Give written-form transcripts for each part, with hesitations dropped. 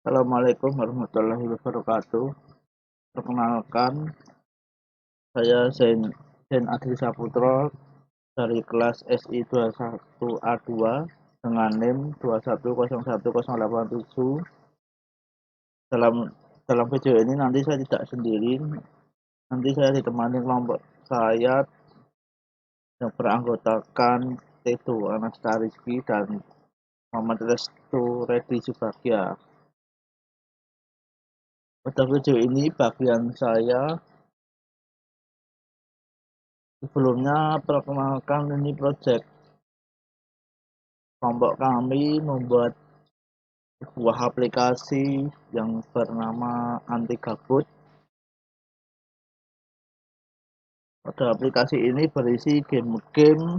Assalamualaikum warahmatullahi wabarakatuh. Perkenalkan, saya Zain Adri Saputro dari kelas SI 21A2 dengan NIM 2101087. Dalam dalam video ini nanti saya tidak sendiri, nanti saya ditemani kelompok saya yang beranggotakan Tedo Anasta Rizky dan Muhammad Restu Redi Subagya. Pada video ini bagian saya sebelumnya perkenalkan ini project kelompok kami membuat sebuah aplikasi yang bernama Anti Gabut. Pada aplikasi ini berisi game-game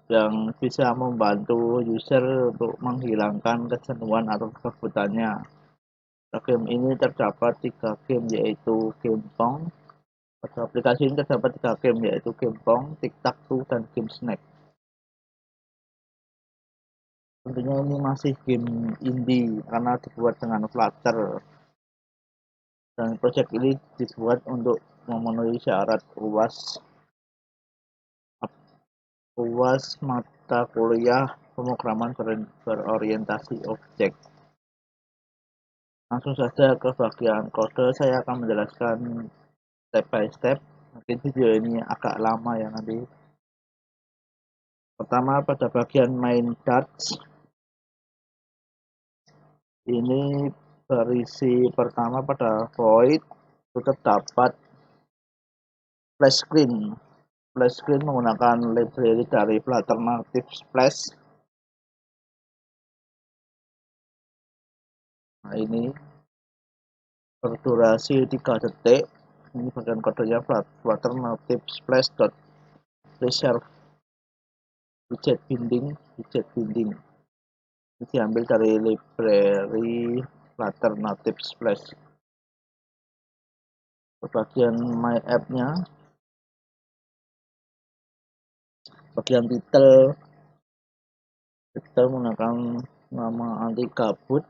yang bisa membantu user untuk menghilangkan kejenuhan atau kegabutannya. Game ini terdapat 3 game yaitu game Pong. Pada aplikasi ini terdapat 3 game yaitu game Pong, Tic-Tac-Toe, dan game Snack. Tentunya ini masih game indie karena dibuat dengan Flutter. Dan proyek ini dibuat untuk memenuhi syarat UAS mata kuliah pemrograman berorientasi objek. Langsung saja ke bagian kode, saya akan menjelaskan step by step. Mungkin video ini agak lama ya nanti. Pertama pada bagian main darts. Ini berisi pertama pada void itu terdapat flash screen. Flash screen menggunakan library dari Flutter Native Splash. Nah, ini berdurasi 3 detik. Ini bagian kodenya Flutter Native Splash reserve widget binding. Ini diambil dari library Flutter Native Splash. Bagian my app-nya, bagian title menggunakan nama Anti Gabut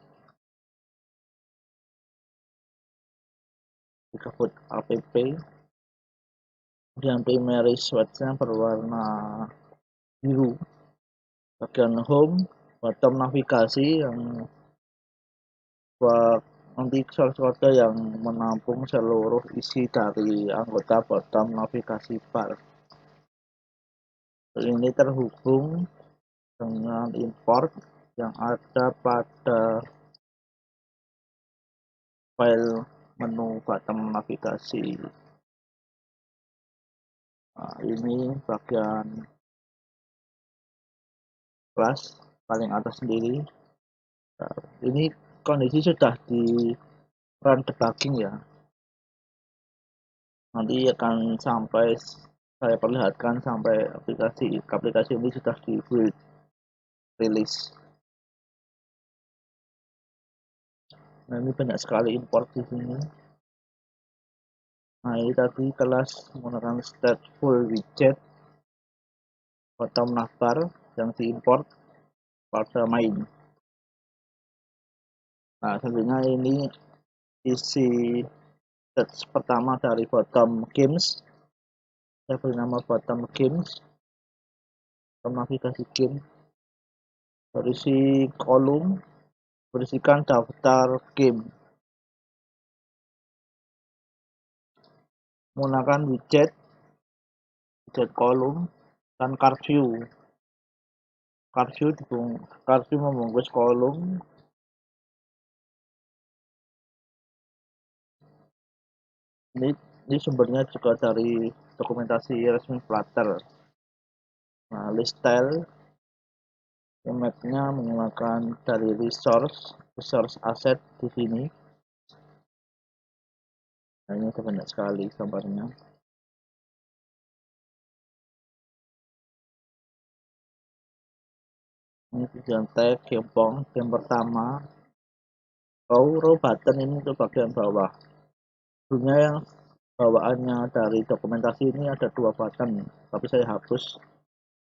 app. Kemudian primary swatch-nya berwarna biru. Bagian home, bottom navigasi yang nanti source code yang menampung seluruh isi dari anggota bottom navigasi bar. Ini terhubung dengan import yang ada pada file menu bottom navigasi. Nah, ini bagian kelas paling atas sendiri. Nah, ini kondisi sudah di run debugging ya. Nanti akan sampai saya perlihatkan sampai aplikasi ini sudah di build rilis. Nah, ini banyak sekali import di sini. Nah, ini tadi kelas menggunakan stateful widget bottom navbar yang diimport pada main. Nah, sebenarnya ini isi stage pertama dari bottom games. Saya beri nama bottom games, bottom navigasi game. Berisi kolom, berisikan daftar game. Menggunakan widget kolom dan card view. Card view membungkus kolom. Ini sumbernya juga dari dokumentasi resmi Flutter. Nah, list style map-nya menggunakan dari resource asset di sini. Nah, ini banyak sekali gambarnya. Ini tujuan tag game pertama. Row button ini untuk bagian bawah. Sebelumnya yang bawaannya dari dokumentasi ini ada 2 button, tapi saya hapus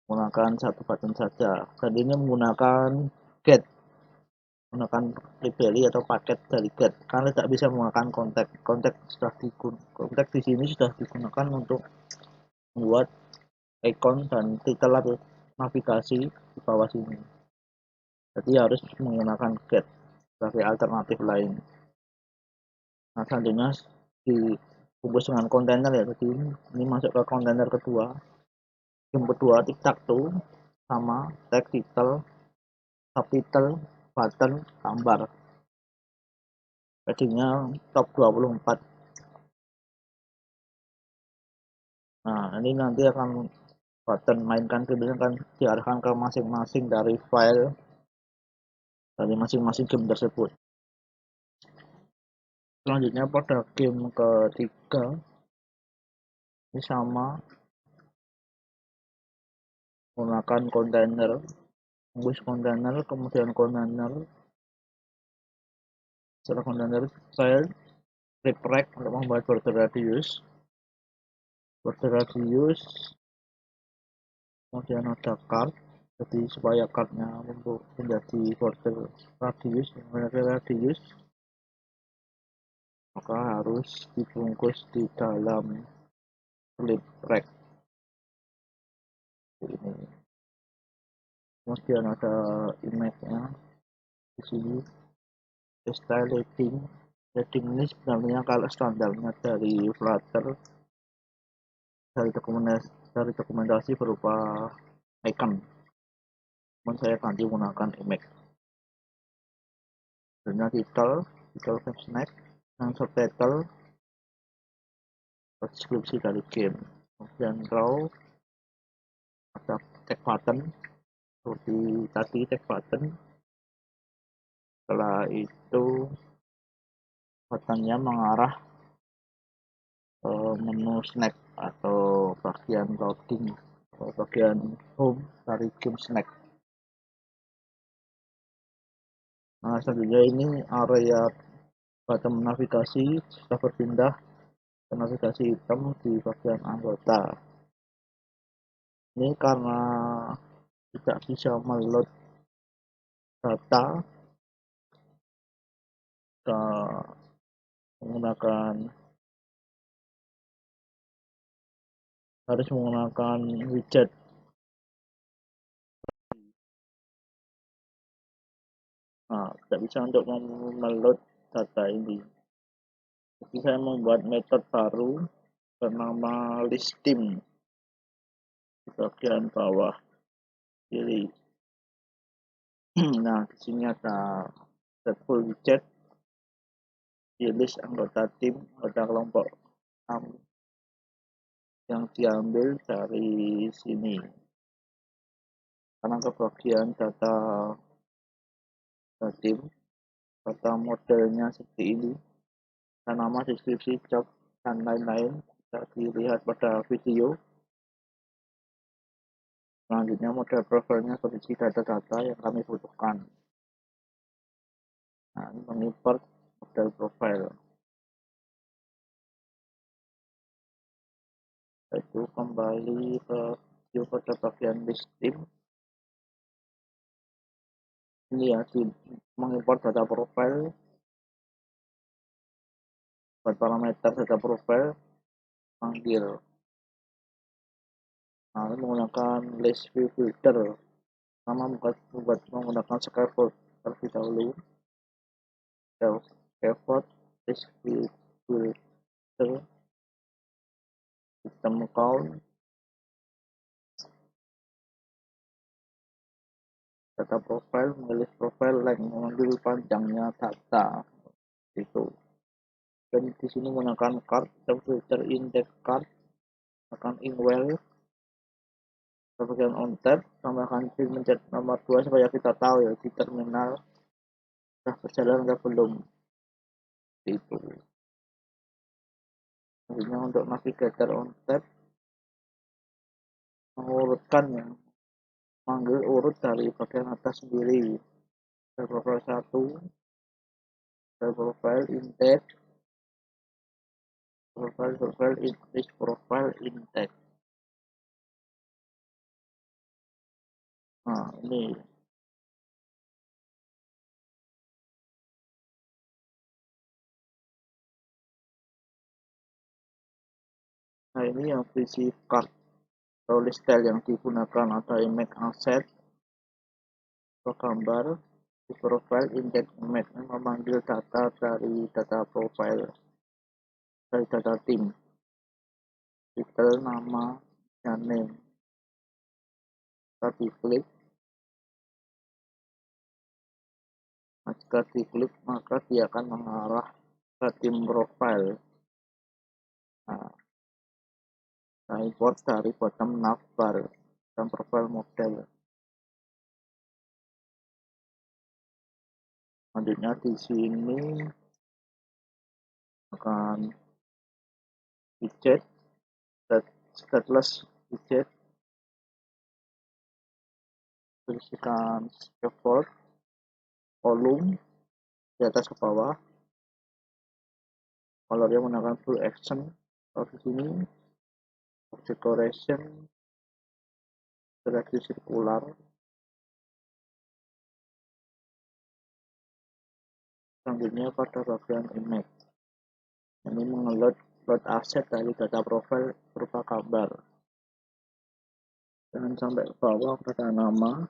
menggunakan 1 button saja. Dan ini menggunakan get. menggunakan libeli atau paket dari get karena tidak bisa menggunakan kontak di sini sudah digunakan untuk membuat icon dan titel atau navigasi di bawah sini, jadi harus menggunakan get sebagai alternatif lain. Nah, selanjutnya dibungkus dengan kontainer ya, jadi ini masuk ke kontainer kedua. Yang kedua tic-tac-toe sama tag title, subtitle, button, gambar. Paddingnya top 24. Nah, ini nanti akan button mainkan game akan diarahkan ke masing-masing dari file dari masing-masing game tersebut. Selanjutnya pada game ketiga ini sama menggunakan kontainer, bungkus kontainer, kemudian kontainer, setelah kontainer file rep untuk membuat border radius, kemudian ada card, jadi supaya cardnya menjadi border radius maka harus dibungkus di dalam flip rack ini. Kemudian ada image-nya di sini. Style heading ini sebenarnya kalau standarnya dari Flutter dari dokumentasi berupa icon, namun saya ganti menggunakan image. Sebenarnya title game snack, dan subtitle deskripsi dari game. Kemudian raw ada tag button seperti tadi tag button. Setelah itu buttonnya mengarah ke menu snack atau bagian loading atau bagian home dari game snack. Nah, selanjutnya ini area button navigasi sudah berpindah ke navigasi hitam di bagian anggota. Ini karena tidak bisa meload data ke harus menggunakan widget. Nah, tidak bisa untuk meload data ini. Jadi saya membuat metode baru bernama listim di bagian bawah kiri. Nah, di sini ada full widget di list anggota tim, anggota kelompok yang diambil dari sini. Karena ke bagian data tim, data modelnya seperti ini, dan nama, deskripsi, job, dan lain-lain bisa dilihat pada video. Selanjutnya model profilnya berisi data-data yang kami butuhkan. Nah, ini mengimport model profil. Itu kembali ke video pada bagian listing. Ini ya, mengimport data profil, buat parameter data profil, panggil. Nah, ini menggunakan list view filter. Nama buat menggunakan scaffold terlebih dahulu. Scaffold list view filter, sistem count, data profile, memilih profile, length, mengambil panjangnya data itu. Dan di sini menggunakan card, filter index card, akan inkwell, bagian on tab, tambahkan pin mencet nomor 2 supaya kita tahu ya di terminal sudah berjalan atau belum. Itu. Selanjutnya untuk navigator on tab, mengurutkan ya, manggil urut dari bagian atas sendiri. Profile 1, profile index, profile index, profile index. Nah, ini Nah, ini yang berisi card atau list style yang digunakan, ada image asset atau gambar di profile, index image memanggil data dari data profile dari data tim, titel, nama, dan name. Jika diklik, maka dia akan mengarah ke tim profile. Nah, import dari bottom navbar dan profile model. Selanjutnya di sini akan widget, stateless widget, berisikan scaffold, kolom di atas ke bawah, colornya menggunakan full action. Kalau di sini decoration seleksi sirkular, selanjutnya pada bagian image ini mengeload load aset dari data profile berupa gambar, dan sampai ke bawah pada nama,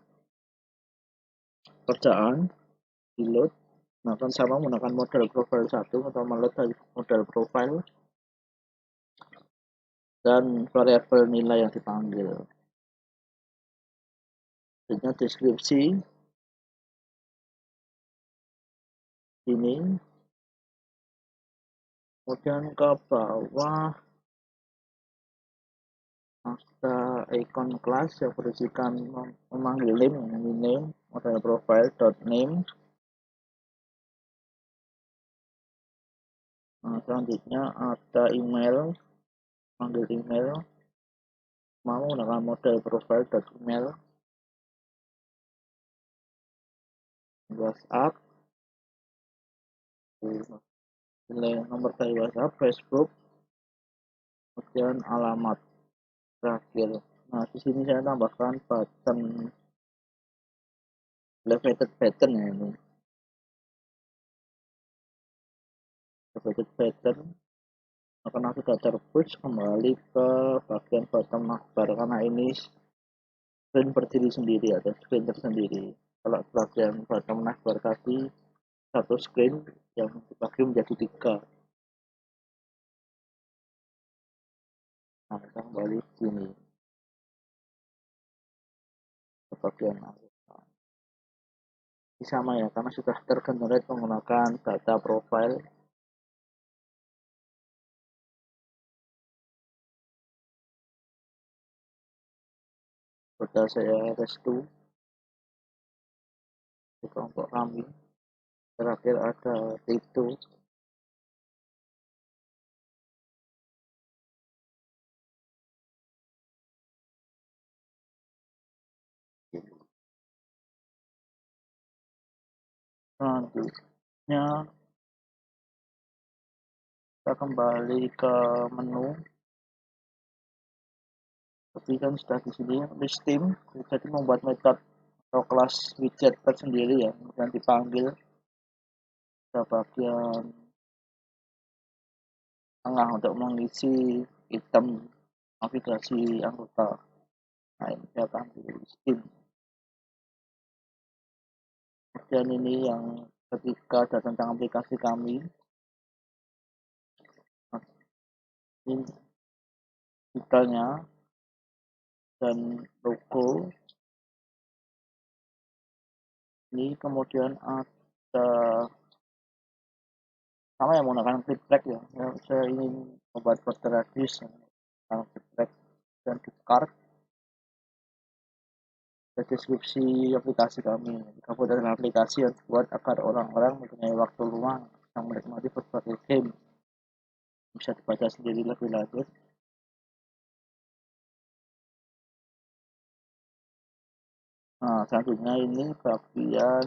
kerjaan, di load, maka sama menggunakan model profile 1 atau meload dari model profile dan variabel nilai yang dipanggil. Selanjutnya deskripsi ini, kemudian ke bawah ada icon class yang berisikan memanggil name, model profile dot name. Nah, selanjutnya ada email, panggil email, mau menggunakan model profile dot email. WhatsApp, nomor dari WhatsApp, Facebook, kemudian alamat terakhir. Nah, di sini saya tambahkan button elevated pattern ya ini. Elevated pattern karena sudah terpush kembali ke bagian bottom navbar, karena ini screen berdiri sendiri atau screen tersendiri. Kalau bagian bottom navbar tadi satu screen yang dibagi menjadi 3. Nah, kita kembali sini ke bagian anggota. Ini sama ya, karena sudah tergenerate menggunakan data profile. Sudah saya restu di kelompok kami. Terakhir ada itu. Selanjutnya kita kembali ke menu. Tapi kan sudah di sini list team, jadi membuat metode atau kelas widget tersendiri ya, kemudian dipanggil ke bagian tengah untuk mengisi item navigasi anggota. Nah, ini saya panggil list team. Kemudian ini yang ketika ada tentang aplikasi kami. Nah, ini detailnya dan logo. Ini kemudian ada sama yang menggunakan flip track ya. Saya ingin membuat poster radius menggunakan flip track dan di card. Deskripsi aplikasi kami, kemudian aplikasi yang dibuat agar orang-orang mempunyai waktu luang yang menikmati berbagai game. Bisa dibaca sendiri lebih lanjut. Nah, selanjutnya ini bagian,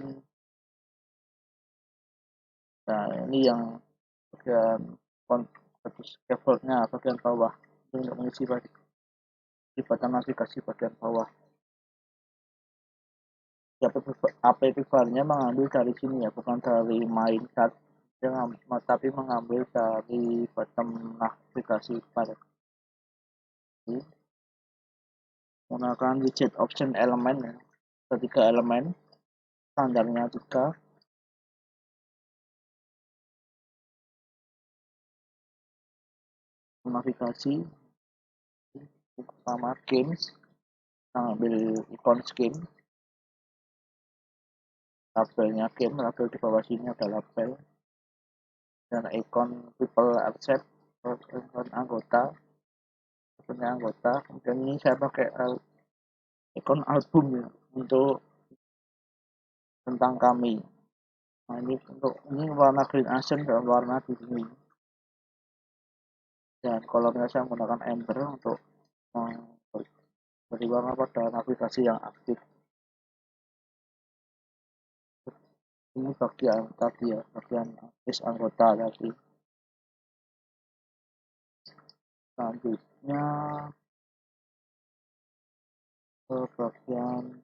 nah ini yang bagian scaffoldnya bagian bawah untuk mengisi di button navigasi bagian bawah. App filenya mengambil dari sini ya, bukan dari main chat, tapi mengambil dari button navigasi bar. Menggunakan widget option elemen ya. Ketiga elemen, standarnya 3. Navigasi pertama games, ambil ikon game, labelnya game, label di bawah sini ada label, dan ikon people accept, ikon anggota, punya anggota. Kemudian ini saya pakai ikon album ya, untuk tentang kami. Nah ini untuk ini warna green accent dan warna biru, dan kolornya saya menggunakan ember untuk beri warna pada navigasi yang aktif. Ini bagian tadi ya, bagian list anggota tadi. Selanjutnya ke bagian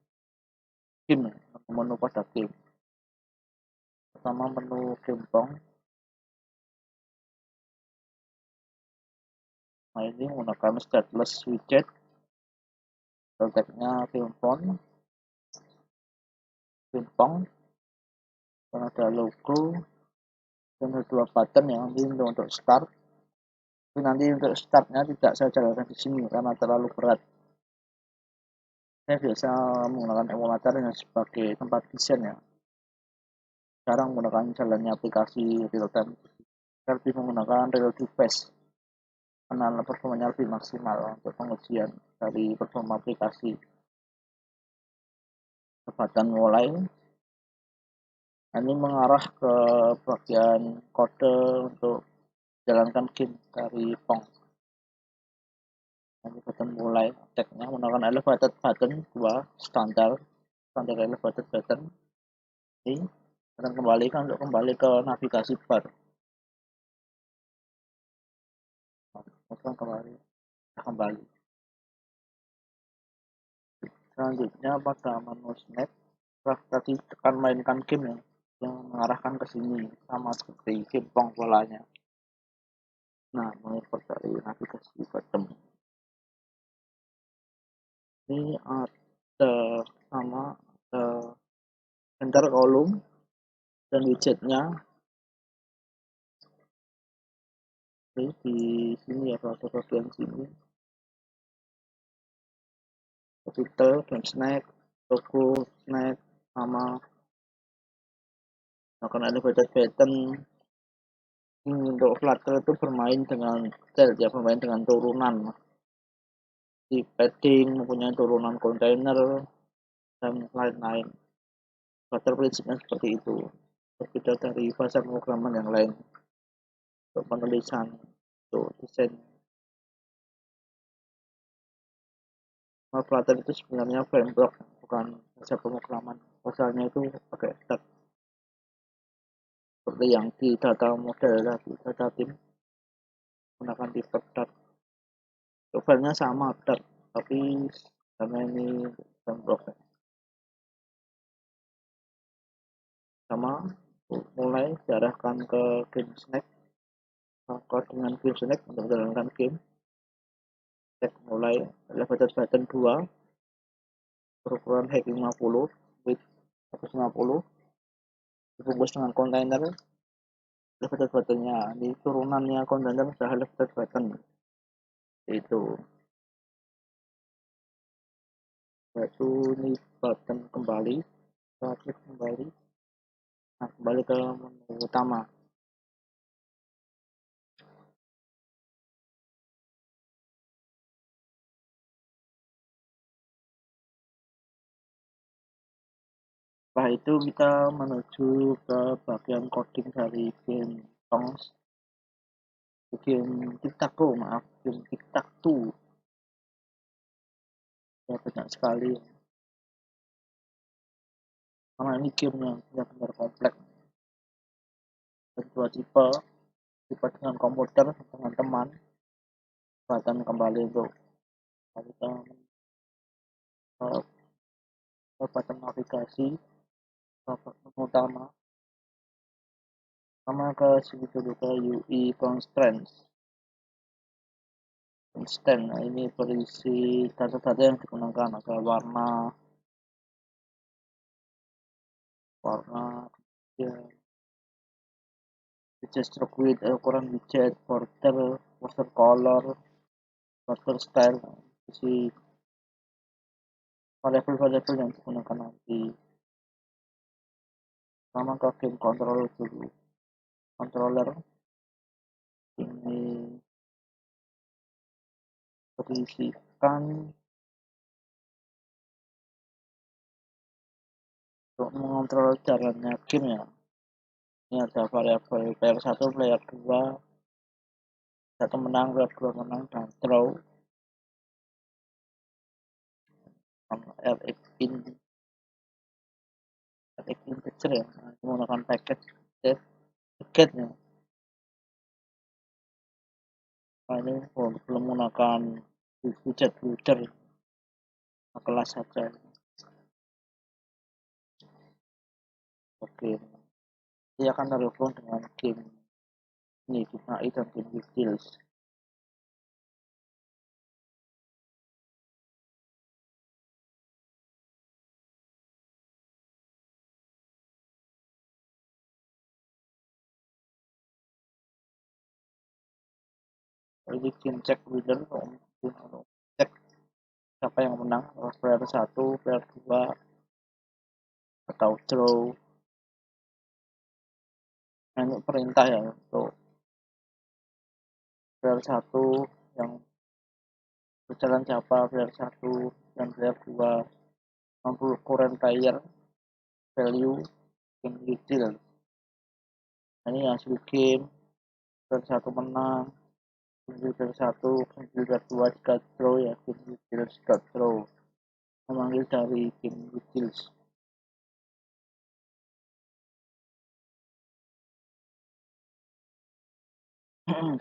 game, menu pada game. Pertama menu gempong. Nah ini menggunakan stateless widget, tagnya gempong, dan ada logo, dan ada 2 button ya, ini untuk start. Tapi nanti untuk startnya tidak saya jalankan di sini karena terlalu berat. Saya biasa menggunakan emulator yang sebagai tempat desain ya, jarang menggunakan jalannya aplikasi real time. Saya lebih menggunakan real device karena performanya lebih maksimal untuk pengujian dari performa aplikasi. Button mulai, ini mengarah ke bagian kode untuk jalankan game dari Pong. Ini button mulai, tagnya menggunakan elevated button 2 standar elevated button ini, dan kembalikan untuk kembali ke navigasi bar. Kembali. Selanjutnya pada menu snack, tadi tekan mainkan game ya, yang mengarahkan ke sini sama seperti game Pong polanya. Nah, mengikut dari navigasi bottom. Ini ada sama enter kolom dan widgetnya. Ini di sini ya, pada bagian sini. Title dan snack, logo snack, sama akan ada pattern. Untuk Flutter itu bermain dengan style ya, bermain dengan turunan di padding, mempunyai turunan kontainer dan lain-lain. Flutter prinsipnya seperti itu, berbeda dari bahasa pemrograman yang lain untuk penulisan, untuk desain. Flutter itu sebenarnya framework, bukan bahasa pemrograman. Bahasanya itu pakai Dart, seperti yang di data model tadi, data tim menggunakan tipe Dart. Filenya sama Dart, tapi karena ini framework sama, mulai diarahkan ke game snack, dengan game snack untuk menjalankan game. Mulai elevated button 2, berukuran height 50, width 150, dibungkus dengan kontainer. Elevated buttonnya di turunannya kontainer sudah elevated button itu, yaitu ini button kembali, klik kembali. Nah, kembali ke menu utama. Setelah itu kita menuju ke bagian coding dari game Tongs, game tic-tac-toe, game tic-tac-toe. Ya banyak sekali, karena ini game yang benar-benar kompleks. Dan 2 tipe dengan komputer, dengan teman. Button kembali untuk kita button navigasi, button utama. Sama ke sini dulu ke UI constraints. instan. Nah, ini berisi data-data yang digunakan, ada warna ya, widget stroke width, ukuran widget, border color, border style, isi variabel-variabel yang digunakan nanti. Sama ke game controller dulu. Controller ini berisikan untuk mengontrol jalannya game ya. Ini ada variabel player 1, player 2, satu menang, player 2 menang, dan draw. RX integer ya, menggunakan paketnya. Nah, ini belum menggunakan widget builder kelas saja. Oke, dia akan terhubung dengan game ini, game AI dan game details. Ini game check winner, cek siapa yang menang, player 1, player 2, atau draw. Nah, ini perintah ya untuk player 1 yang berjalan siapa, player 1 dan player 2, current player value game detail. Nah, ini hasil game, player 1 menang, player 1, player 2 jika draw ya, game detail jika draw, memanggil dari game details.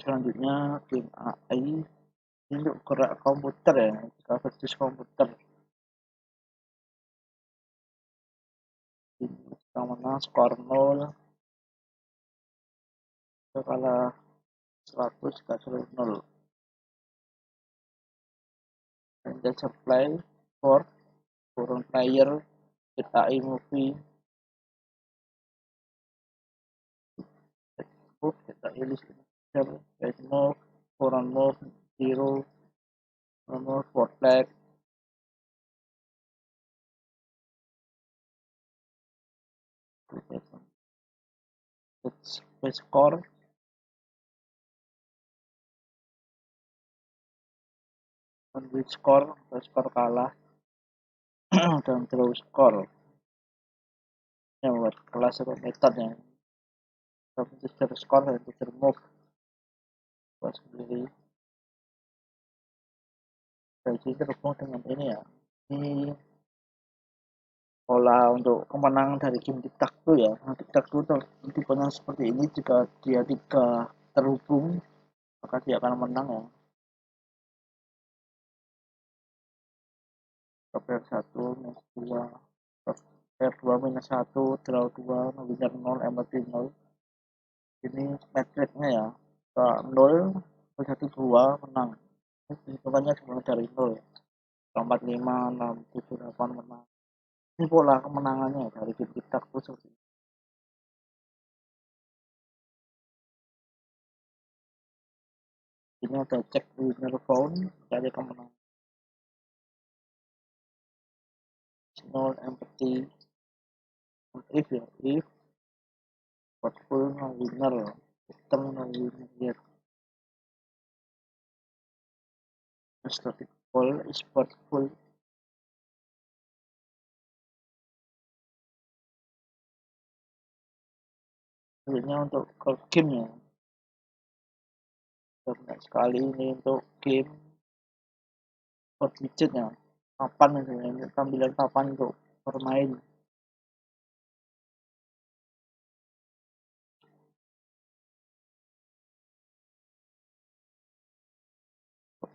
Selanjutnya game AI ini untuk gerak komputer ya, jika versus komputer. Yang menang skor 0, kalah 100 kasih 0. And the supply for current player with AI movie move kita list red move, current move 0, move for flag. Score win skor kalah dan draw skor yang buat kelas atau metodenya teacher skor dan teacher move buat sendiri. Jadi terhubung dengan ini ya, ini pola untuk kemenangan dari game tic-tac-toe ya. Nah, tic-tac-toe tipenya seperti ini, jika dia tiga terhubung maka dia akan menang ya. Player 1 minus 2, player 2 minus 1, draw 2, winner 0, empty 0. Ini metriknya ya, ke 0, 1, 2 menang. Hitungannya dimulai dari 0, 4, 5, 6, 7, 8 menang. Ini pola kemenangannya dari game tic-tac-toe seperti ini. Ini ada cek winner found, cari kemenangan 0, empty, if ya, if full no winner, system no winner yet. Static full is full. Sebenarnya untuk ke game ya, banyak sekali ini untuk game widgetnya, papan ini tampilan papan untuk bermain.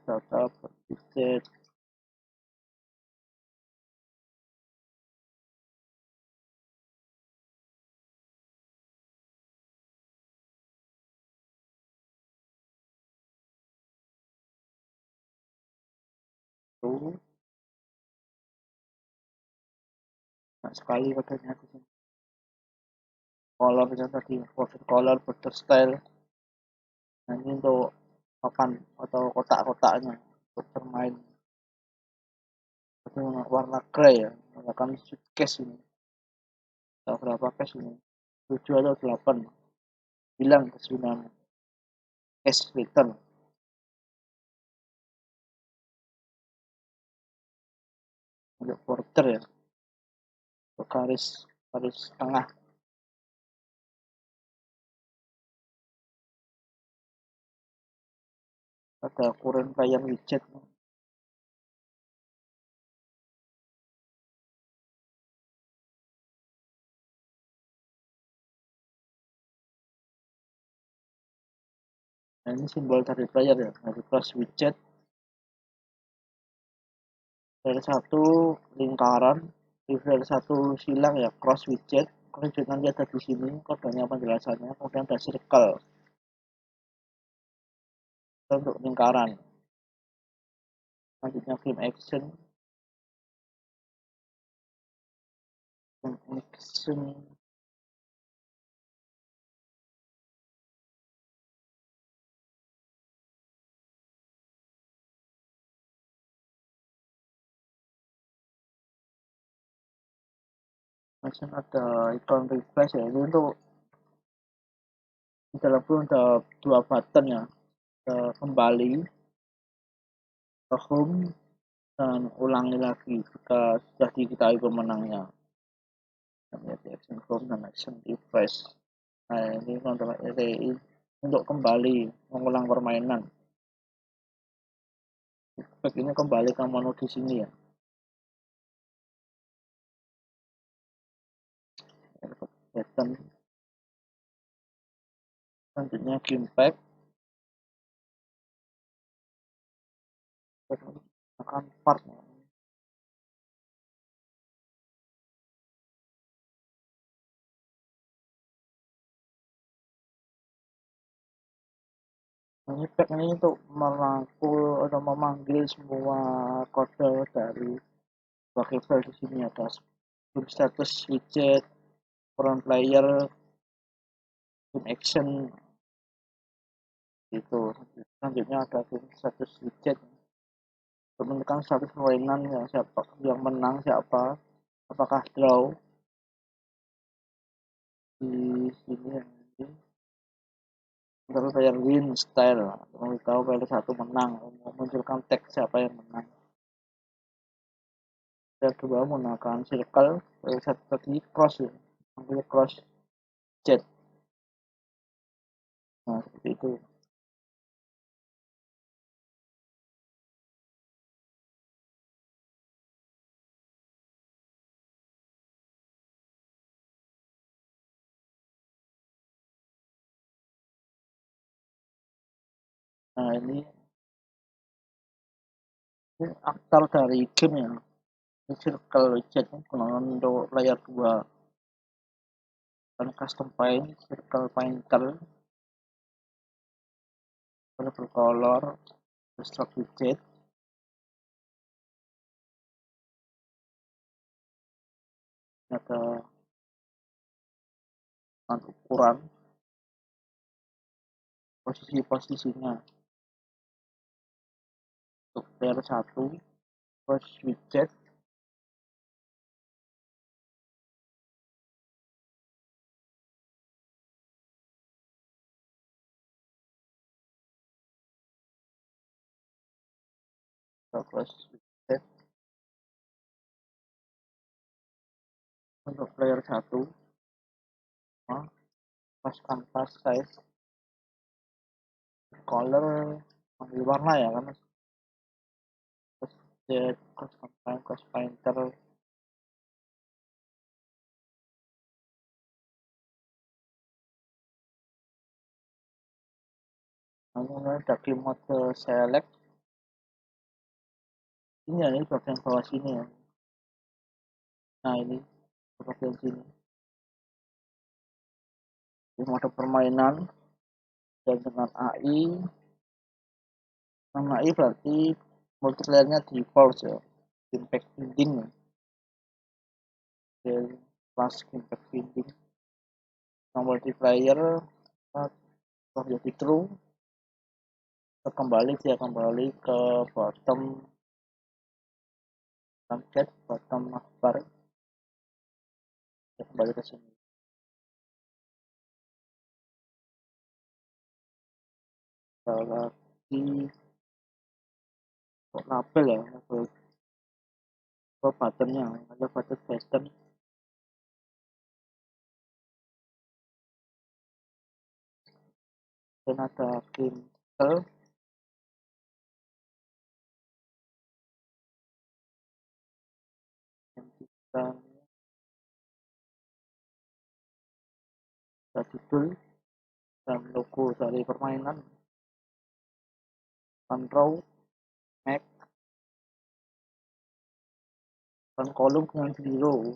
Data widget satu. Banyak sekali kodenya di sini. Colornya tadi, watercolor, border style. Nah, ini untuk papan atau kotak-kotaknya untuk bermain. Itu warna grey ya, menggunakan suitcase ini. Tahu berapa case ini? 7 atau 8. Bilang kesunahan case return. Untuk border ya, untuk garis garis tengah. Ada current player widget. Nah, ini simbol dari player ya, dari cross widget. Dari satu lingkaran, dari satu silang ya, cross widget. Kemudian nanti ada di sini kodenya penjelasannya. Kemudian ada circle untuk lingkaran. Selanjutnya game action. Action ada ikon refresh ya, itu untuk di dalam pun ada dua button ya, kembali ke home dan ulangi lagi jika sudah diketahui pemenangnya. Di action home dan action refresh. Nah, ini untuk kembali mengulang permainan. Ini kembali ke menu di sini ya. Button. Selanjutnya gamepad. Akan part. Ini pack ini untuk merangkul atau memanggil semua kode dari sebagai file di sini ada game status widget, front player, game action gitu. Selanjutnya ada game status widget untuk menentukan status permainan yang siapa yang menang siapa, apakah draw di sini yang ini. Terus player win style, memberitahu player satu menang, memunculkan teks siapa yang menang. Player kedua menggunakan circle, player satu tadi cross ya, ambil cross jet. Nah, seperti itu. Nah, ini aktor dari game ya. Ini circle jet gunakan untuk layar 2 dan custom paint, circle painter, color, stroke widget, ada ukuran, posisinya untuk layer 1, cross widget, cross widget untuk layer 1, pas canvas size, color, ambil warna ya kan, cross widget, cross painter. Lalu ada game mode select. Ini ya, ini bagian bawah sini ya. Nah, ini bagian sini. Ini mode permainan dan dengan AI. Dengan AI berarti multiplayernya di false ya, impact binding ya, dari kelas impact binding. Yang multiplayer menjadi true, dia kembali ke bottom target, bottom bar, dia kembali ke sini. Lagi kok label ya, label buttonnya ada button pattern, dan ada game yang kita judul dan logo dari permainan, control Mac, dan kolom dengan zero,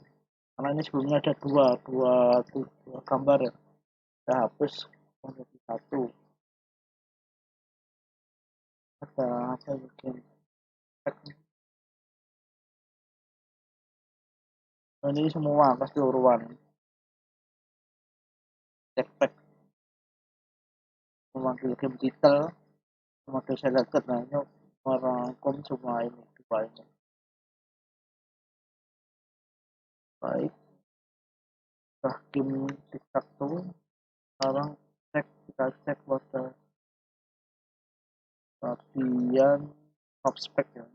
karena ini sebelumnya ada dua gambar ya, kita hapus menjadi satu. Ada apa bikin ini semua keseluruhan backpack, memanggil game title, memanggil selected. Nah ini merangkum semua ini dua ini. Baik, setelah game tiktok tuh sekarang kita cek pada bagian top spec ya,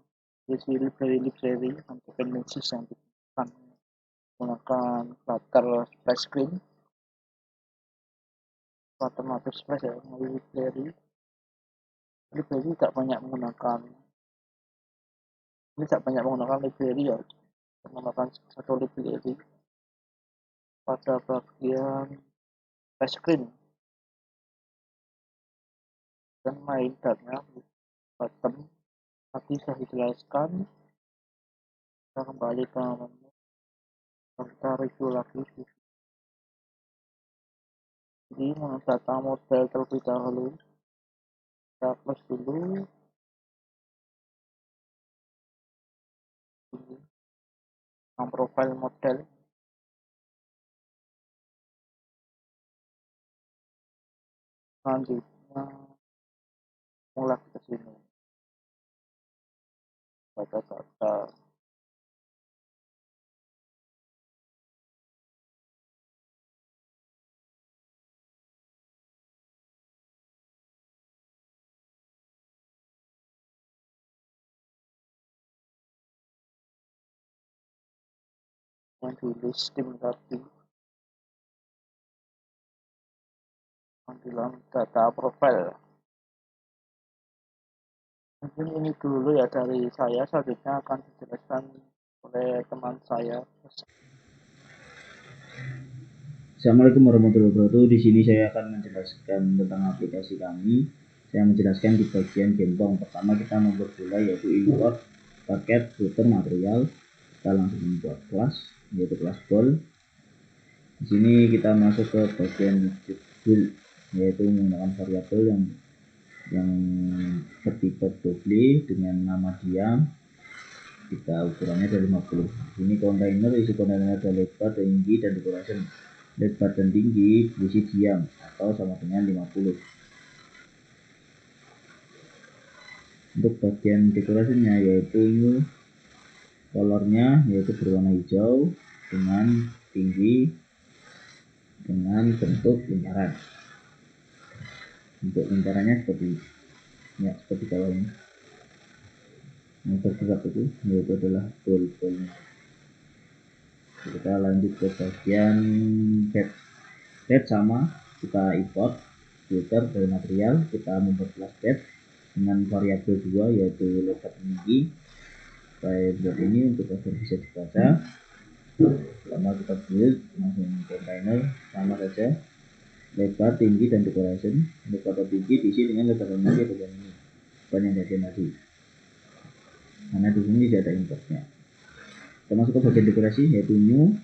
jadi library dan dependencies yang digunakan, menggunakan Flutter splash screen, Flutter native splash ya, library tidak banyak menggunakan library ya, menggunakan satu library pada bagian splash screen dan main datanya bottom. Tadi saya dijelaskan, kita kembali ke menu, kita review lagi. Jadi data model terlebih dahulu, kita close dulu. Yang profile model, selanjutnya mulai ke sini data-data yang di listing tadi, panggilan data profile. Mungkin ini dulu ya dari saya, selanjutnya akan dijelaskan oleh teman saya. Assalamualaikum warahmatullahi wabarakatuh. Di sini saya akan menjelaskan tentang aplikasi kami. Saya menjelaskan di bagian gembong. Pertama kita mempermulai yaitu import paket router material. Kita langsung membuat kelas yaitu kelas ball. Di sini kita masuk ke bagian widget bool yaitu menggunakan variabel yang bertipe double dengan nama diam. Kita ukurannya dari 50. Ini kontainer, isi kontainer ada lebar, tinggi, dan decoration. Lebar dan tinggi berisi diam atau sama dengan 50. Untuk bagian dekorasinya yaitu colornya yaitu berwarna hijau dengan tinggi dengan bentuk lingkaran. Untuk lingkarannya seperti bawah ini. Yang bergerak itu yaitu adalah bol-bolnya. Kita lanjut ke bagian bed sama, kita import filter dari material, kita membuat kelas bed dengan variabel 2 yaitu lebar tinggi. Saya buat ini untuk agar bisa dibaca. Pertama kita build langsung container sama saja, lebar, tinggi, dan decoration. Lebar tinggi diisi dengan lebar tinggi bagian ini, bukan yang bagian tadi, karena di sini tidak ada importnya. Kita masuk ke bagian dekorasi yaitu new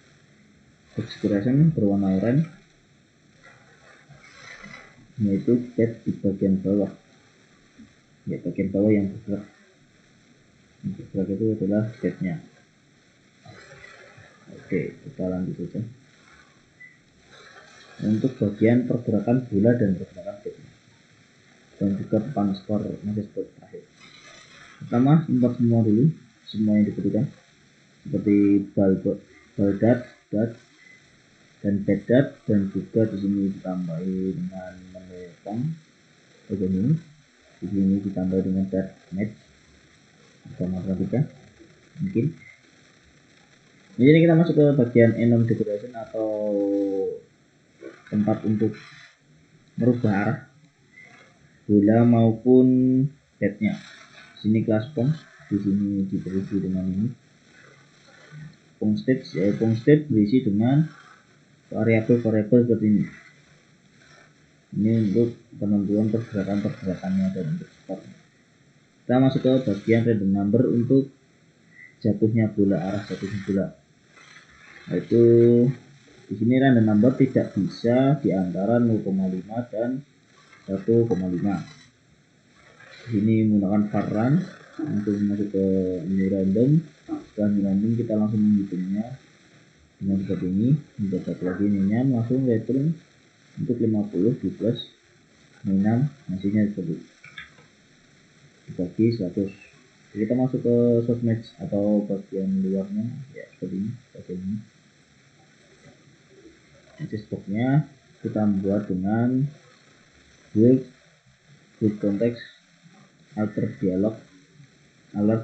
decoration berwarna oranye, yaitu bed di bagian bawah, ya bagian bawah yang bergerak. bergerak itu adalah bednya. Oke, kita lanjut saja. Untuk bagian pergerakan bola dan pergerakan bednya, dan juga papan skor match sport terakhir. Pertama, import semua dulu, semua yang dibutuhkan, seperti ball dart, dan bed dart, dan juga di sini ditambahi dengan menu pong begini. Di sini ditambah dengan dart match sama kita mungkin. Jadi kita masuk ke bagian anon decoration atau tempat untuk merubah arah bola maupun bednya. Sini kelas pong, di sini diberisi dengan ini pong state berisi dengan variabel seperti ini. Ini untuk penentuan pergerakannya dan untuk skornya. Kita masuk ke bagian random number untuk jatuhnya bola, arah jatuhnya bola. Yaitu di sini random number tidak bisa di antara 0,5 dan 1,5. Ini menggunakan var run untuk masuk ke new random. Setelah new random kita langsung menghitungnya dengan seperti ini. Untuk satu lagi ininya langsung return untuk 50 di plus 6, hasilnya seperti ini dibagi 100. Jadi kita masuk ke source match atau bagian luarnya ya seperti ini, bagian ini. Access box-nya kita buat dengan build context alert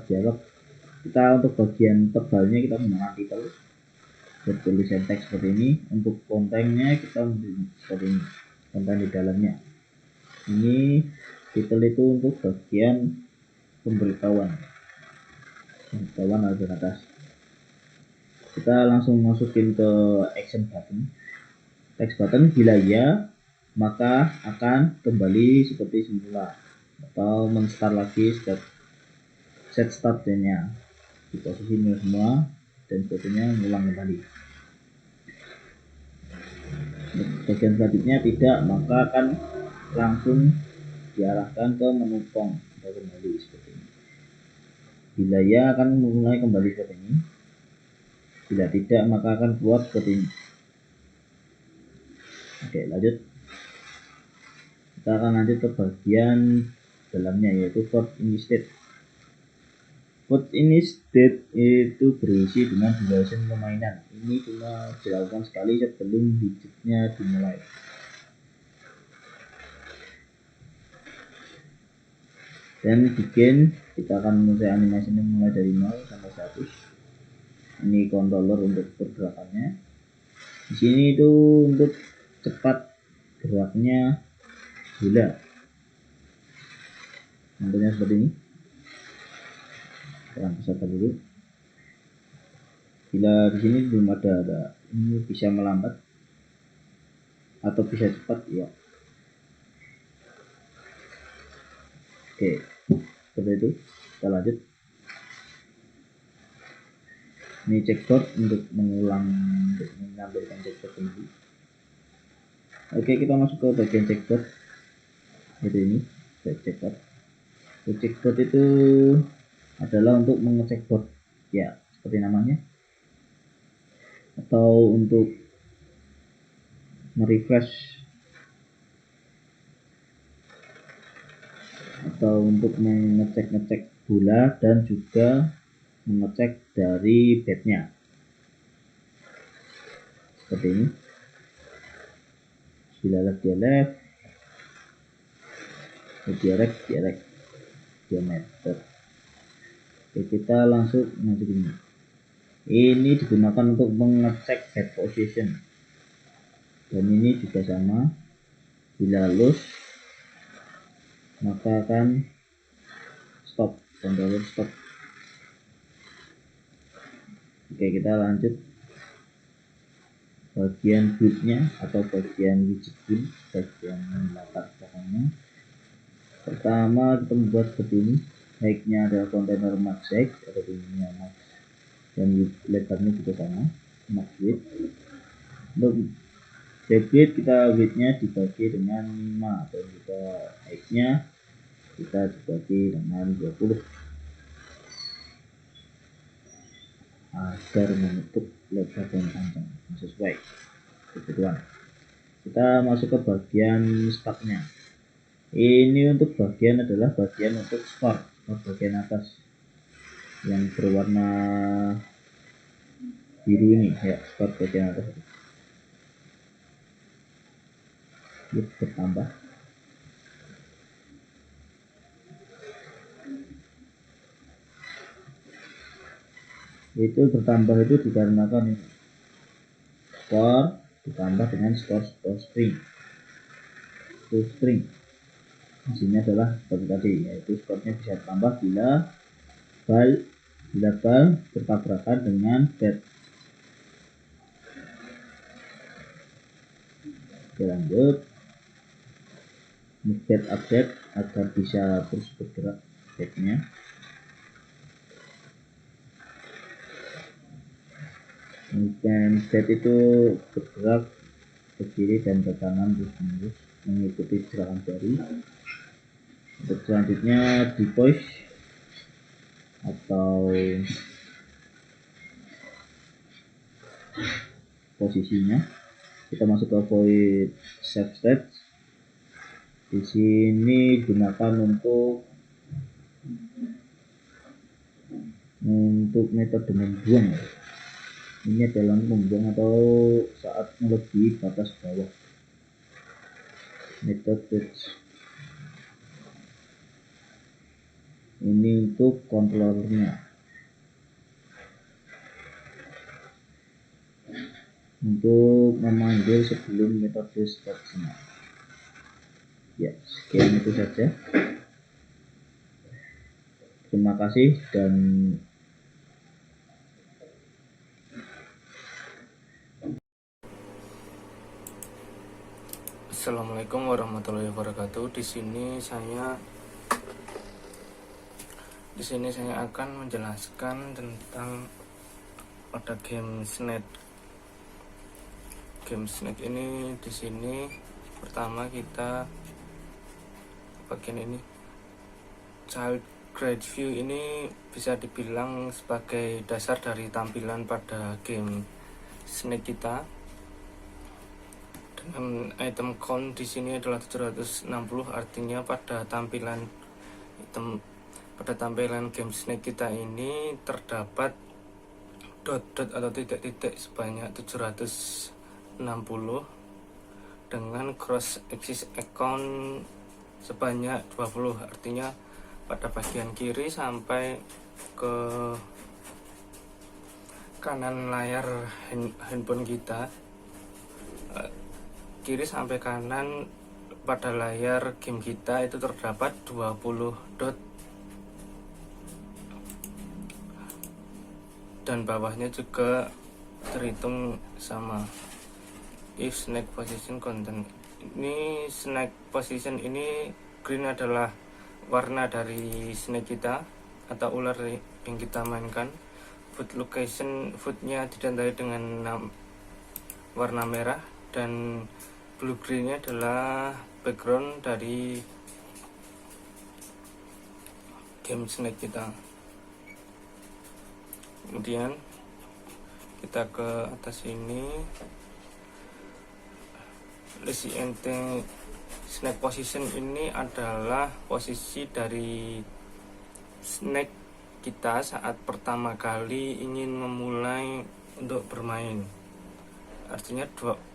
dialog. Kita untuk bagian tebalnya kita menggunakan title bertulisan teks seperti ini. Untuk kontennya kita seperti ini, konten di dalamnya. Ini title itu untuk bagian pemberitahuan ada atas. Kita langsung masukin ke action button. Text button bila ya maka akan kembali seperti semula atau men-start lagi set startnya di posisi nol semua dan sebagainya, ngulang kembali. Bagian selanjutnya tidak, maka akan langsung diarahkan ke menu pong atau kembali seperti ini. Bila ya akan mulai kembali seperti ini, bila tidak maka akan keluar seperti ini. Oke, lanjut. Kita akan lanjut ke bagian dalamnya yaitu code instead. Code instead itu berisi dengan duration permainan. Ini cuma dilakukan sekali sebelum digitnya dimulai. Dan begin, kita akan mulai animasinya mulai dari 0 sampai 100. Ini controller untuk pergerakannya. Di sini itu untuk cepat geraknya bola. Contohnya seperti ini. Kita pusatkan dulu. Bila di sini belum ada ini bisa melambat atau bisa cepat ya. Oke, seperti itu. Kita lanjut. Ini checkboard untuk mengambilkan checkboard ini. Oke, kita masuk ke bagian checkboard. Itu ini, checkboard. Checkboard itu adalah untuk mengecek board, ya seperti namanya, atau untuk merefresh, atau untuk mengecek bola dan juga mengecek dari bednya seperti ini. Bila left dia left, dia right diameter. Oke, kita langsung masuk ini. Ini digunakan untuk mengecek head position dan ini juga sama. Bila loose maka akan stop, controller stop. Oke, kita lanjut bagian build-nya atau bagian widget build, bagian latar belakangnya. Pertama kita membuat seperti ini. Height-nya adalah kontainer max height atau tingginya max dan lebarnya juga sama, max width. Untuk width kita width-nya dibagi dengan 5 dan juga height-nya kita dibagi dengan 20. agar menutup lebar dan panjang sesuai kebutuhan. Kita masuk ke bagian stoknya. Ini untuk bagian adalah bagian untuk skor bagian atas yang berwarna biru ini ya, skor bagian atas itu bertambah. Itu bertambah itu dikarenakan ini skor ditambah dengan skor string. String isinya adalah seperti tadi, yaitu skornya bisa ditambah bila bal bertabrakan dengan bed. Oke, lanjut. Bed update agar bisa terus bergerak bednya. Dan bed itu bergerak ke kiri dan ke kanan terus mengikuti gerakan jari. Untuk selanjutnya di push atau posisinya, kita masuk ke void save state. Di sini gunakan untuk metode membuang. Ini adalah membuang atau saat melebihi batas bawah. Metode ini untuk controllernya, untuk memanggil sebelum metode stopnya. Ya, sekian itu saja. Terima kasih dan Assalamualaikum warahmatullahi wabarakatuh. Di sini saya akan menjelaskan tentang pada game Snake. Game Snake ini di sini pertama kita bagian ini child grade view ini bisa dibilang sebagai dasar dari tampilan pada game Snake kita. Dengan item count di sini adalah 760, artinya pada tampilan game Snake kita ini terdapat dot-dot atau titik-titik sebanyak 760 dengan cross axis account sebanyak 20, artinya pada bagian kiri sampai ke kanan layar handphone kita, kiri sampai kanan pada layar game kita itu terdapat 20 dot, dan bawahnya juga terhitung sama. If snake position content, ini snake position ini green adalah warna dari snake kita atau ular yang kita mainkan. Food location, foodnya ditandai dengan warna merah, dan blue greennya adalah background dari game Snake kita. Kemudian kita ke atas ini, Lazy Enteng Snake position ini adalah posisi dari snake kita saat pertama kali ingin memulai untuk bermain. Artinya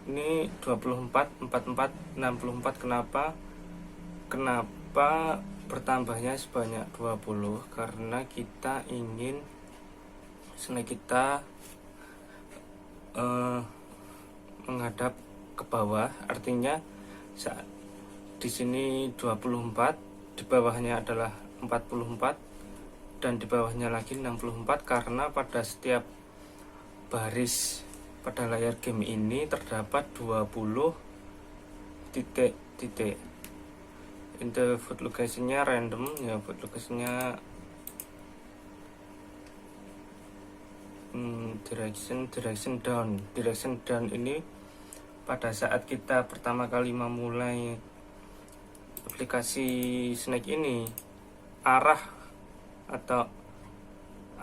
ini 24, 44, 64. Kenapa bertambahnya sebanyak 20? Karena kita ingin snake kita menghadap ke bawah. Artinya saat di sini 24, di bawahnya adalah 44, dan di bawahnya lagi 64, karena pada setiap baris pada layar game ini terdapat 20 titik-titik. Into foot location-nya random ya, foot location-nya direction down ini pada saat kita pertama kali memulai aplikasi Snake ini, arah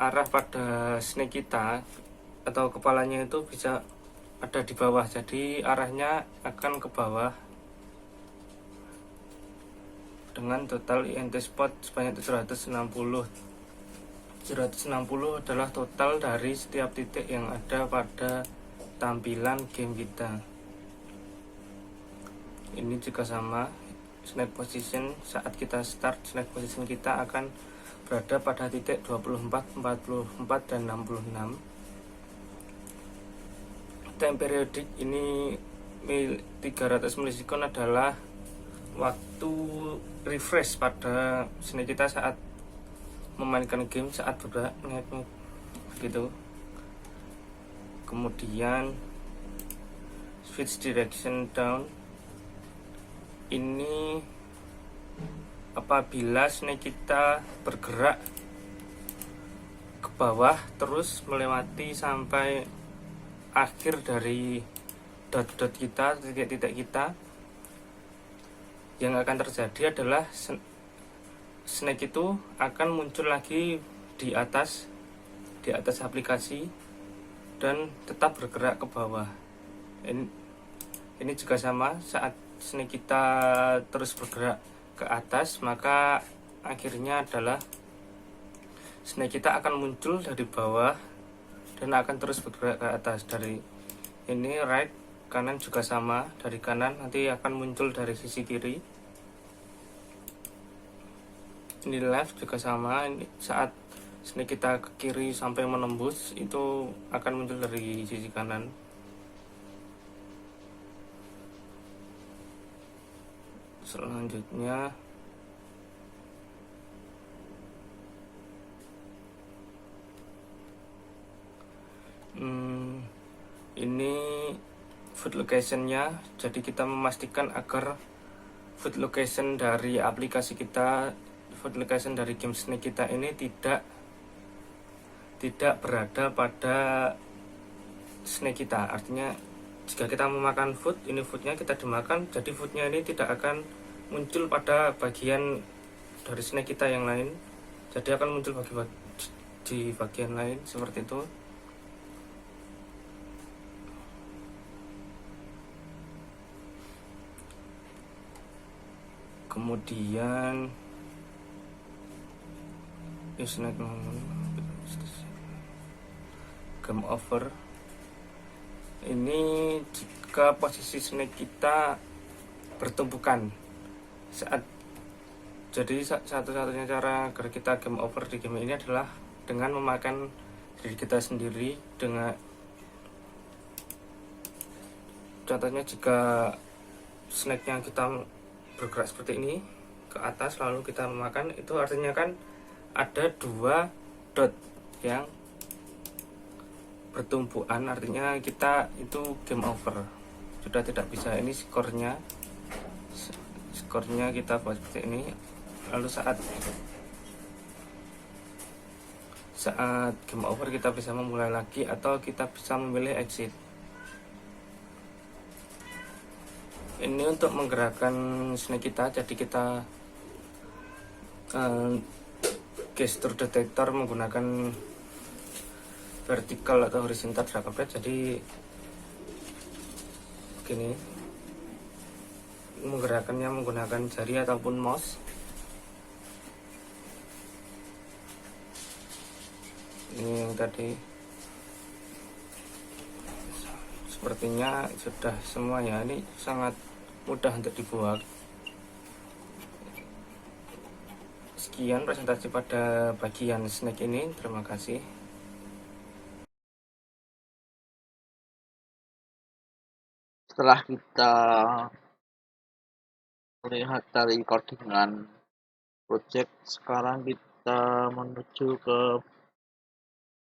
arah pada snake kita atau kepalanya itu bisa ada di bawah, jadi arahnya akan ke bawah dengan total INT spot sebanyak 760. 760 adalah total dari setiap titik yang ada pada tampilan game kita. Ini juga sama, snake position saat kita start, snake position kita akan berada pada titik 24, 44, dan 66. Time periodik ini 300 milisekund adalah waktu refresh pada snake kita saat memainkan game, saat bergerak gitu. Kemudian switch direction down ini apabila snake kita bergerak ke bawah terus melewati sampai akhir dari dot-dot kita, titik-titik kita, yang akan terjadi adalah snake itu akan muncul lagi di atas aplikasi dan tetap bergerak ke bawah. Ini juga sama, saat snake kita terus bergerak ke atas, maka akhirnya adalah snake kita akan muncul dari bawah dan akan terus bergerak ke atas. Dari ini right, kanan juga sama, dari kanan nanti akan muncul dari sisi kiri. Ini left juga sama, ini saat snake kita ke kiri sampai menembus itu akan muncul dari sisi kanan. Selanjutnya ini food location-nya, jadi kita memastikan agar food location dari aplikasi kita, food location dari game snake kita ini tidak berada pada snake kita. Artinya jika kita memakan food, ini foodnya kita dimakan, jadi foodnya ini tidak akan muncul pada bagian dari snake kita yang lain, jadi akan muncul di bagian lain seperti itu. Kemudian game over ini jika posisi snake kita bertumpukan saat, jadi satu-satunya cara agar kita game over di game ini adalah dengan memakan diri kita sendiri. Dengan contohnya, jika snake-nya kita bergerak seperti ini ke atas lalu kita memakan, itu artinya kan ada 2 dot yang bertumpuan, artinya kita itu game over, sudah tidak bisa. Ini skornya kita buat seperti ini. Lalu saat game over kita bisa memulai lagi atau kita bisa memilih exit. Ini untuk menggerakkan snake kita, jadi kita gesture detector menggunakan vertical atau horizontal drag and drop. Jadi begini, menggerakkannya menggunakan jari ataupun mouse. Ini yang tadi, sepertinya sudah semua ya. Ini sangat mudah untuk dibuat. Sekian presentasi pada bagian snake ini, terima kasih. Setelah kita melihat dari codingan project, sekarang kita menuju ke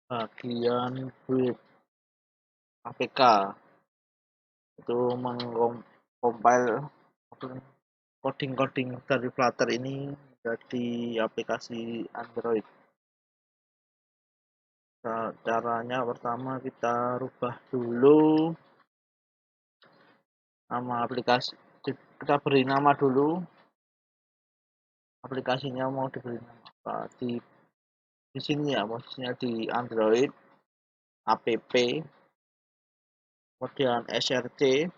bagian build APK, itu mengcompile coding dari Flutter ini menjadi aplikasi Android. Nah, caranya pertama kita rubah dulu nama aplikasi, kita beri nama dulu aplikasinya, mau diberi nama apa, di di sini ya, posisinya di Android, app, kemudian src,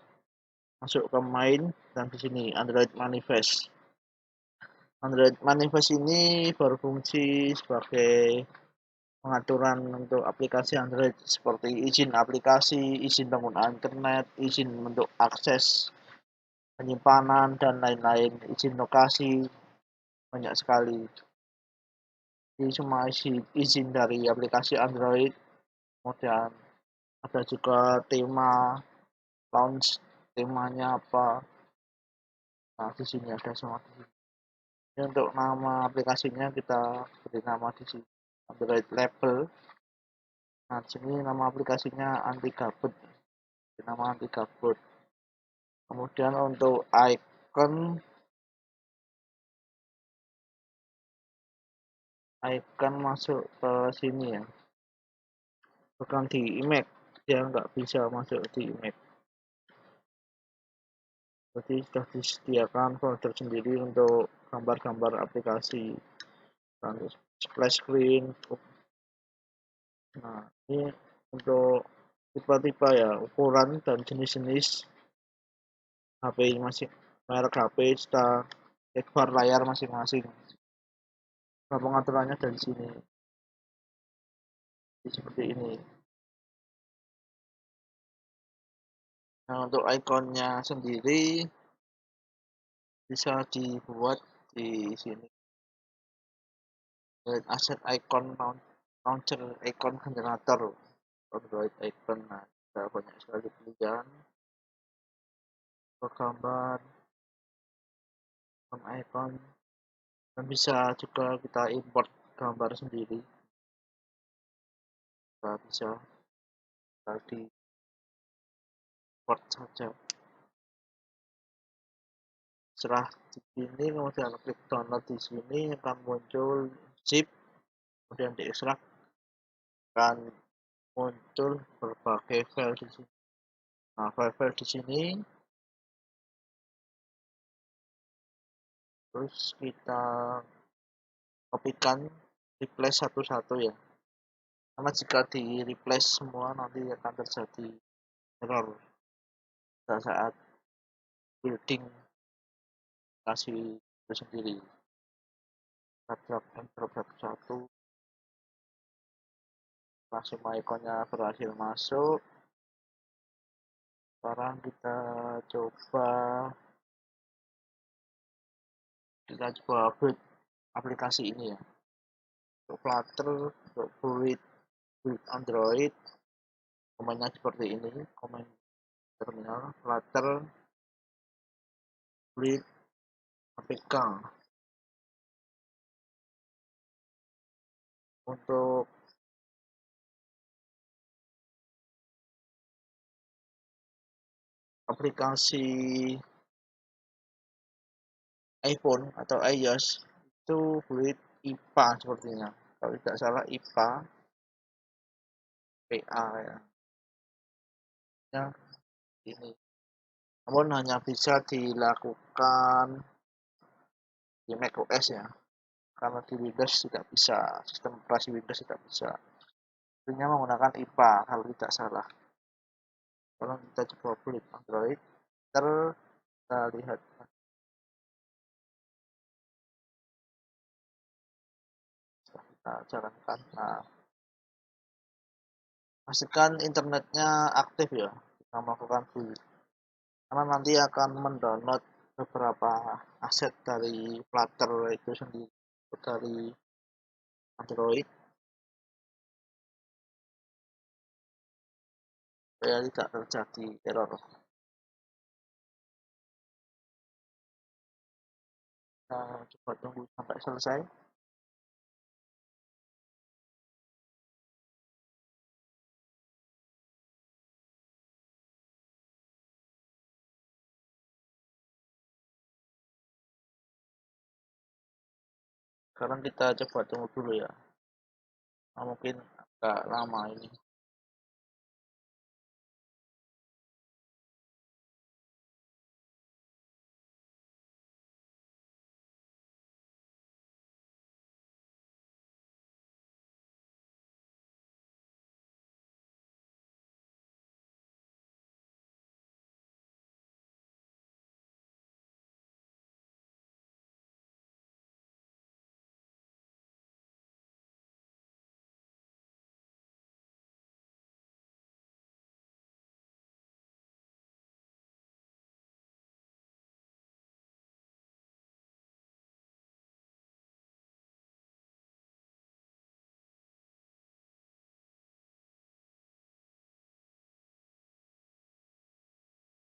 masuk ke main, dan di sini Android Manifest. Android Manifest ini berfungsi sebagai pengaturan untuk aplikasi Android seperti izin aplikasi, izin penggunaan internet, izin untuk akses penyimpanan, dan lain-lain, izin lokasi, banyak sekali. Ini semua izin dari aplikasi Android. Kemudian ada juga tema, launch, temanya apa. Nah, di sini ada semua. Ini untuk nama aplikasinya kita beri nama di sini Android Label. Nah, di sini nama aplikasinya anti gabut. Nama anti gabut. Kemudian untuk icon masuk ke sini ya, bukan di image, dia nggak bisa masuk di image. Jadi sudah disediakan folder sendiri untuk gambar-gambar aplikasi, splash screen. Nah, ini untuk tipe-tipe ya, ukuran dan jenis-jenis HP masing, merek HP, serta lebar layar masing-masing. Nah, pengaturannya dari sini. Seperti ini. Nah, untuk ikonnya sendiri bisa dibuat di sini. Asset icon launcher, icon generator, Android icon. Nah, ada banyak sekali pilihan. Gambar, icon, dan bisa juga kita import gambar sendiri. Kita bisa di import saja. Setelah di sini kemudian klik download, di sini akan muncul zip, kemudian diekstrak, akan muncul berbagai file di sini. Nah, file-file di sini terus kita kopikan, replace satu-satu ya. Karena jika di replace semua nanti akan terjadi error pada saat building aplikasi itu sendiri. Drag and drop satu, semua ikonnya berhasil masuk. Sekarang kita coba build aplikasi ini ya. Untuk Flutter, untuk build Android, komennya seperti ini, komen terminal Flutter build APK. Untuk aplikasi iPhone atau iOS itu build IPA sepertinya, kalau tidak salah IPA PA ya ini. Namun hanya bisa dilakukan di macOS ya, karena di Windows tidak bisa, sistem operasi Windows tidak bisa. Tentunya menggunakan IPA kalau tidak salah. Kalau kita coba build Android, kita lihat kita jalankan. Nah, pastikan internetnya aktif ya, kita melakukan build, karena nanti akan mendownload beberapa aset dari Flutter itu sendiri, dari Android, supaya tidak terjadi error. Kita coba tunggu sampai selesai. Sekarang kita coba tunggu dulu ya. Nah, mungkin agak lama ini.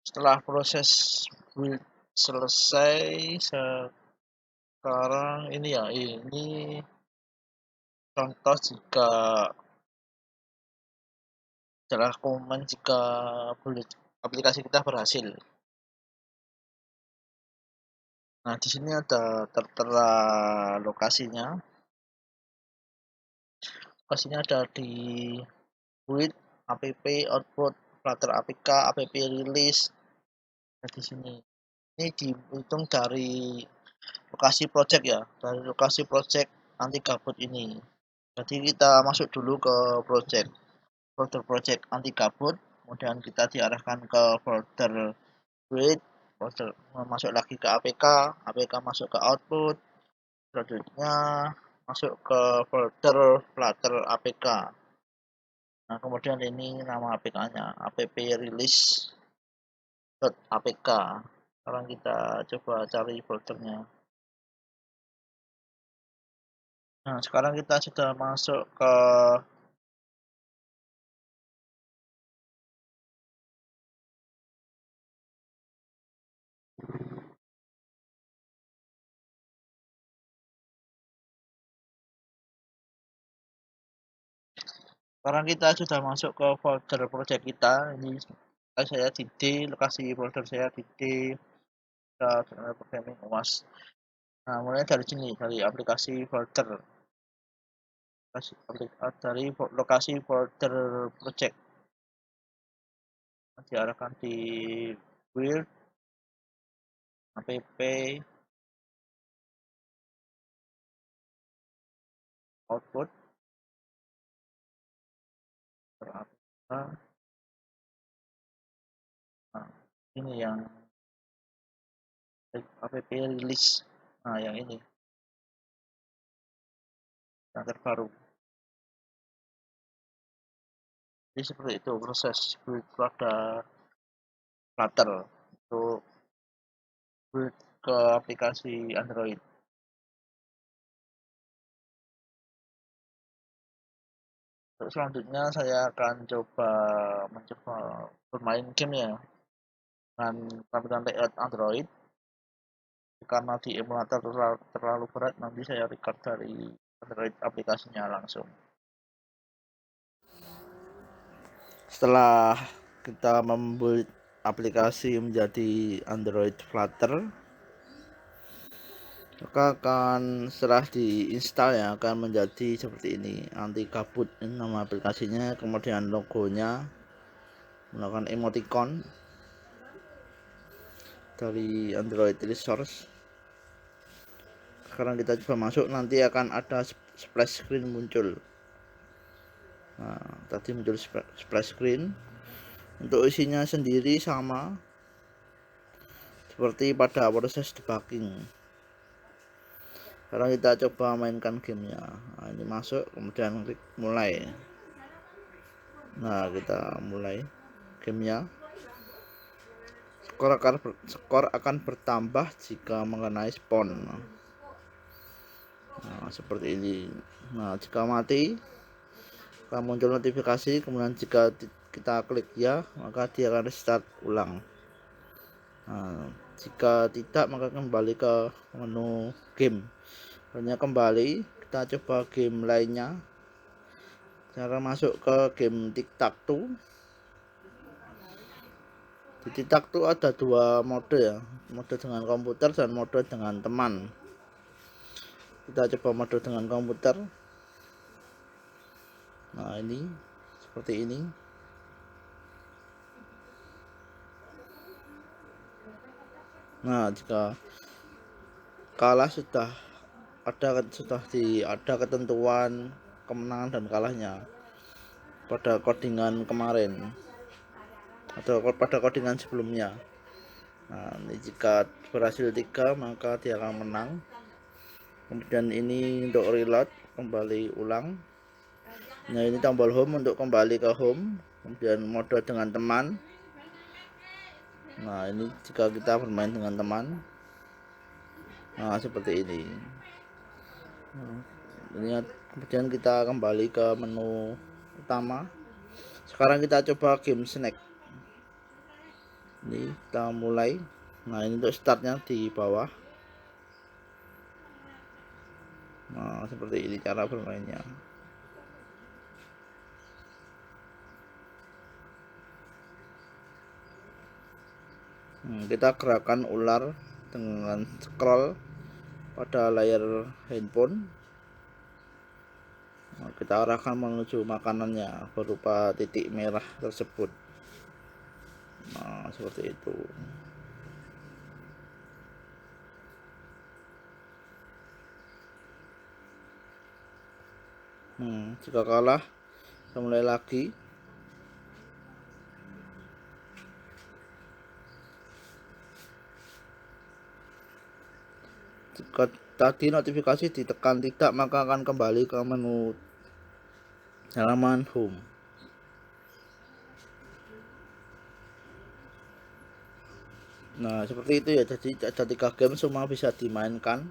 Setelah proses build selesai, sekarang ini ya, ini contoh jika adalah komen jika build aplikasi kita berhasil. Nah, di sini ada tertera lokasinya. Lokasinya ada di build, app, output, flutter apk, app release. Nah, di sini. Ini dihitung dari lokasi project ya, dari lokasi project anti gabut ini. Jadi kita masuk dulu ke folder project anti gabut, kemudian kita diarahkan ke folder build, folder masuk lagi ke apk, apk masuk ke output, selanjutnya masuk ke folder flutter apk. Nah, kemudian ini nama apk-nya, app release.apk. Sekarang kita coba cari foldernya. Nah, sekarang kita sudah masuk ke sekarang kita sudah masuk ke folder project kita. Ini saya di D, lokasi folder saya di D, programming UAS. Nah, mulai dari sini, dari aplikasi folder, dari lokasi folder project, diarahkan di build, app, output, nah, ini yang app release. Nah, yang ini yang terbaru. Jadi seperti itu proses build pada Flutter untuk build ke aplikasi Android. Untuk selanjutnya saya akan mencoba bermain game ya dengan tampilan layout Android. Karena di emulator terlalu berat, nanti saya record dari Android aplikasinya langsung. Setelah kita membuat aplikasi menjadi Android Flutter, maka akan setelah diinstal ya akan menjadi seperti ini, anti gabut. Ini nama aplikasinya, kemudian logonya menggunakan emoticon dari Android Resource. Sekarang kita coba masuk, nanti akan ada splash screen muncul. Nah, tadi muncul splash screen. Untuk isinya sendiri sama seperti pada proses debugging. Sekarang kita coba mainkan gamenya. Nah, ini masuk, kemudian klik mulai. Nah, kita mulai gamenya. Skor akan bertambah jika mengenai spawn. Nah, seperti ini. Nah, jika mati akan muncul notifikasi, kemudian jika kita klik ya, maka dia akan restart ulang. Nah, jika tidak, maka kembali ke menu game. Hanya kembali, kita coba game lainnya. Cara masuk ke game Tic-Tac-Toe. Di Tic-Tac-Toe ada dua mode ya, mode dengan komputer dan mode dengan teman. Kita coba mode dengan komputer. Nah, ini seperti ini. Nah, jika kalah sudah ada ketentuan kemenangan dan kalahnya pada codingan kemarin atau pada codingan sebelumnya. Nah, ini jika berhasil 3 maka dia akan menang. Kemudian ini untuk reload, kembali ulang. Nah, ini tombol home untuk kembali ke home. Kemudian mode dengan teman. Nah, ini jika kita bermain dengan teman. Nah, seperti ini. Nah, ini kemudian kita kembali ke menu utama. Sekarang kita coba game snack. Ini kita mulai. Nah, ini untuk startnya di bawah. Nah, seperti ini cara bermainnya. Kita gerakan ular dengan scroll pada layar handphone. Nah, kita arahkan menuju makanannya berupa titik merah tersebut. Nah, seperti itu. Jika kalah, kita mulai lagi. Jika tadi notifikasi ditekan tidak, maka akan kembali ke menu halaman home. Nah, seperti itu ya. Jadi ada 3 game semua bisa dimainkan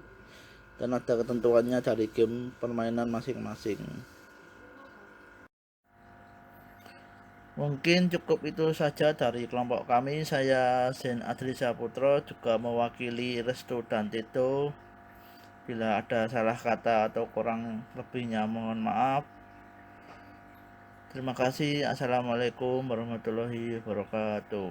dan ada ketentuannya dari game permainan masing-masing. Mungkin cukup itu saja dari kelompok kami. Saya Zen Adri Saputro, juga mewakili Restu dan Tito. Bila ada salah kata atau kurang lebihnya mohon maaf. Terima kasih. Assalamualaikum warahmatullahi wabarakatuh.